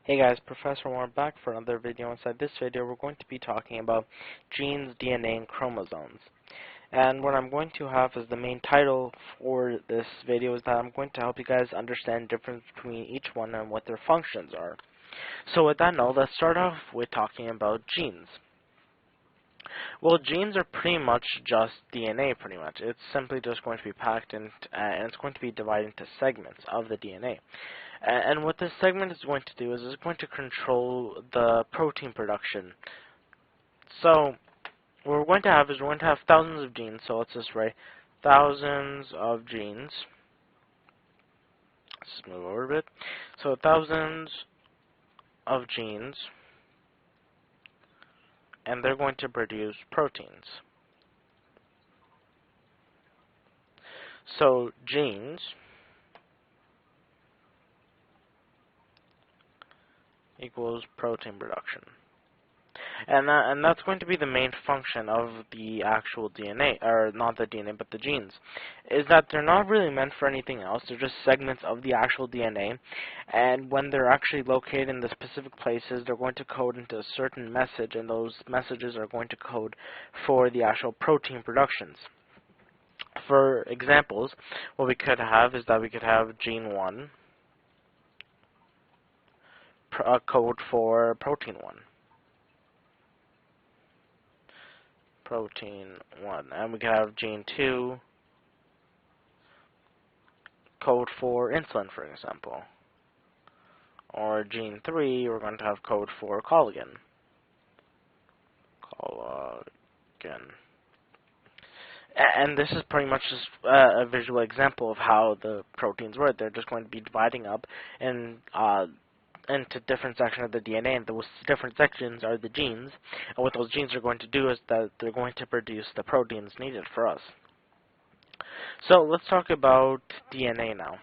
Hey guys, Professor Warren back for another video. Inside this video, we're going to be talking about genes, DNA, and chromosomes. And what I'm going to have as the main title for this video is that I'm going to help you guys understand the difference between each one and what their functions are. So with that note, let's start off with talking about genes. Well, genes are pretty much just DNA, pretty much. It's simply just going to be packed in, and it's going to be divided into segments of the DNA. And what this segment is going to do is it's going to control the protein production. So what we're going to have is we're going to have thousands of genes. So let's just write thousands of genes. Let's move over a bit. So thousands of genes, and they're going to produce proteins. So genes equals protein production. And that's going to be the main function of the actual DNA, or not the DNA, but the genes, is that they're not really meant for anything else. They're just segments of the actual DNA, and when they're actually located in the specific places, they're going to code into a certain message, and those messages are going to code for the actual protein productions. For examples, what we could have is that we could have gene 1 code for protein 1. Protein 1, and we can have gene 2 code for insulin, for example, or gene 3 we're going to have code for collagen. And this is pretty much just a visual example of how the proteins work. They're just going to be dividing up in into different sections of the DNA, and those different sections are the genes, and what those genes are going to do is that they're going to produce the proteins needed for us. So let's talk about DNA now.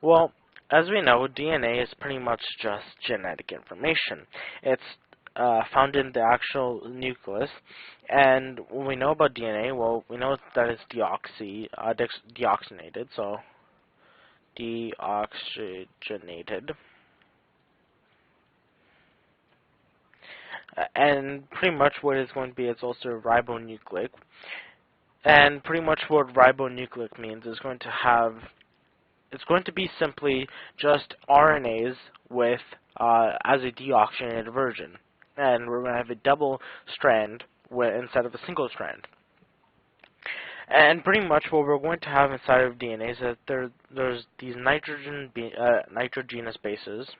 Well, as we know, DNA is pretty much just genetic information. It's found in the actual nucleus, and when we know about DNA, well, we know that it's deoxygenated, so deoxygenated. And pretty much what it's going to be, it's also ribonucleic. And pretty much what ribonucleic means is it's going to be simply just RNAs with as a deoxygenated version. And we're going to have a double strand instead of a single strand. And pretty much what we're going to have inside of DNA is that there's these nitrogenous bases.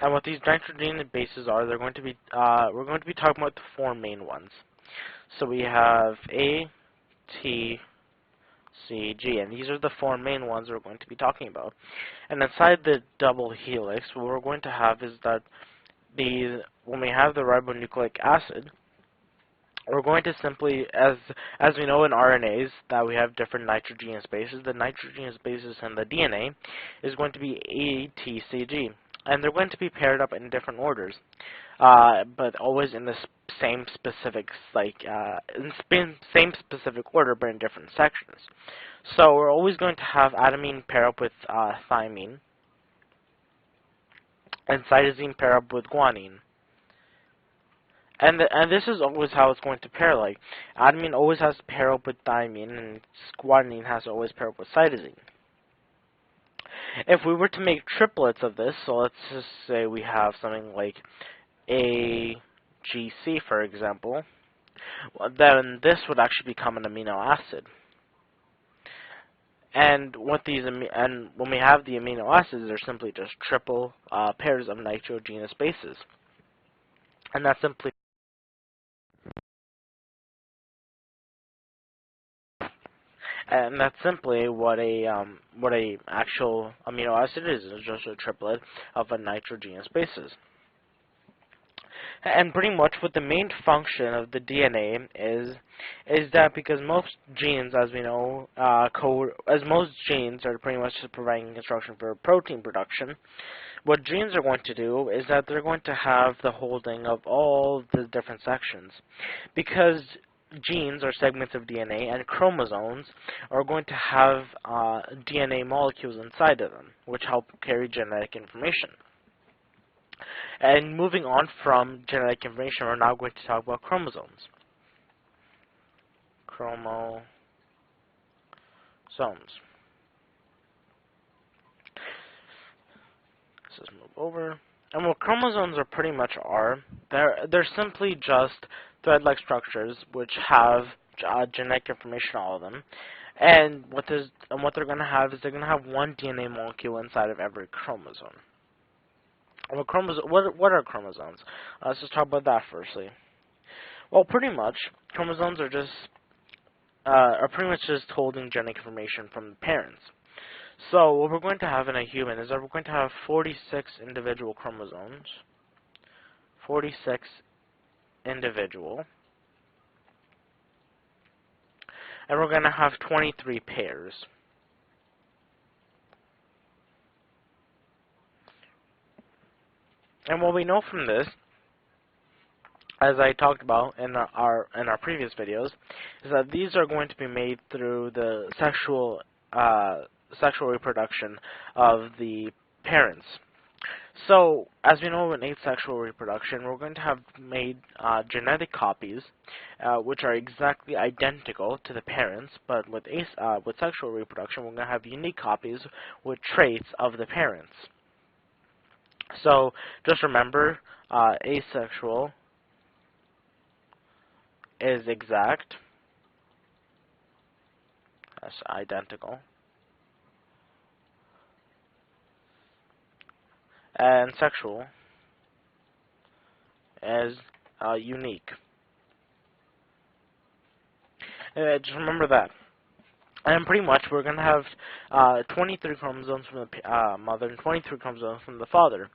And what these nitrogenous bases are, they're going to be we're going to be talking about the four main ones. So we have A, T, C, G, and these are the four main ones we're going to be talking about. And inside the double helix, what we're going to have is that when we have the ribonucleic acid, we're going to simply, as we know in RNAs, that we have different nitrogenous bases. The nitrogenous bases in the DNA is going to be A, T, C, G. And they're going to be paired up in different orders, but always in the same specific, same specific order, but in different sections. So we're always going to have adenine pair up with thymine, and cytosine pair up with guanine. And this is always how it's going to pair. Like adenine always has to pair up with thymine, and guanine has to always pair up with cytosine. If we were to make triplets of this, so let's just say we have something like AGC, for example, then this would actually become an amino acid. And when we have the amino acids, they're simply just triple pairs of nitrogenous bases, and that's simply. And that's simply what a actual amino acid is. It's just a triplet of a nitrogenous bases. And pretty much what the main function of the DNA is that because most genes, as we know, most genes are pretty much just providing instruction for protein production, what genes are going to do is that they're going to have the holding of all the different sections. Because genes are segments of DNA, and chromosomes are going to have DNA molecules inside of them, which help carry genetic information. And moving on from genetic information, we're now going to talk about chromosomes. Chromosomes. Let's just move over. And what chromosomes are pretty much are, they're simply just thread-like structures which have genetic information on all of them. And what they're going to have is they're going to have one DNA molecule inside of every chromosome. What are chromosomes? Let's just talk about that firstly. Well, pretty much chromosomes are pretty much just holding genetic information from the parents. So what we're going to have in a human is that we're going to have 46 individual chromosomes. 46 individual. And we're going to have 23 pairs. And what we know from this, as I talked about in our previous videos, is that these are going to be made through the sexual reproduction of the parents. So, as we know in asexual reproduction, we're going to have made genetic copies, which are exactly identical to the parents, but with sexual reproduction, we're going to have unique copies with traits of the parents. So, just remember, asexual is exact, that's identical, and sexual is unique. Just remember that. And pretty much we're going to have 23 chromosomes from the mother and 23 chromosomes from the father.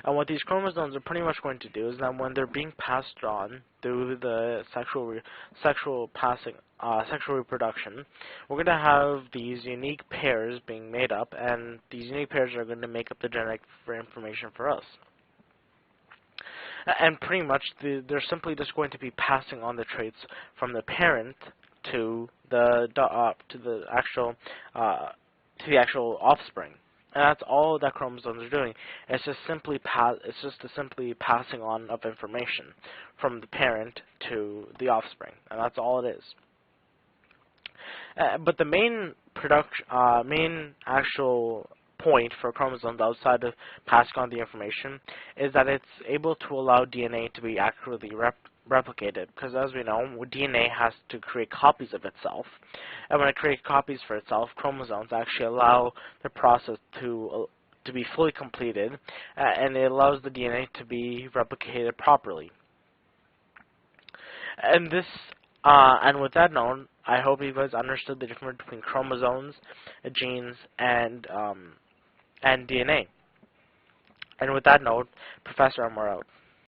And what these chromosomes are pretty much going to do is that when they're being passed on through the sexual reproduction, we're going to have these unique pairs being made up, and these unique pairs are going to make up the genetic information for us. And pretty much they're simply just going to be passing on the traits from the parent to the actual offspring, and that's all that chromosomes are doing. It's just simply passing on of information from the parent to the offspring, and that's all it is. But the main actual point for chromosomes outside of passing on the information is that it's able to allow DNA to be accurately replicated, because as we know, DNA has to create copies of itself, and when it creates copies for itself, chromosomes actually allow the process to be fully completed, and it allows the DNA to be replicated properly. And this and with that known, I hope you guys understood the difference between chromosomes, genes, and DNA. And with that note, Professor, we're out.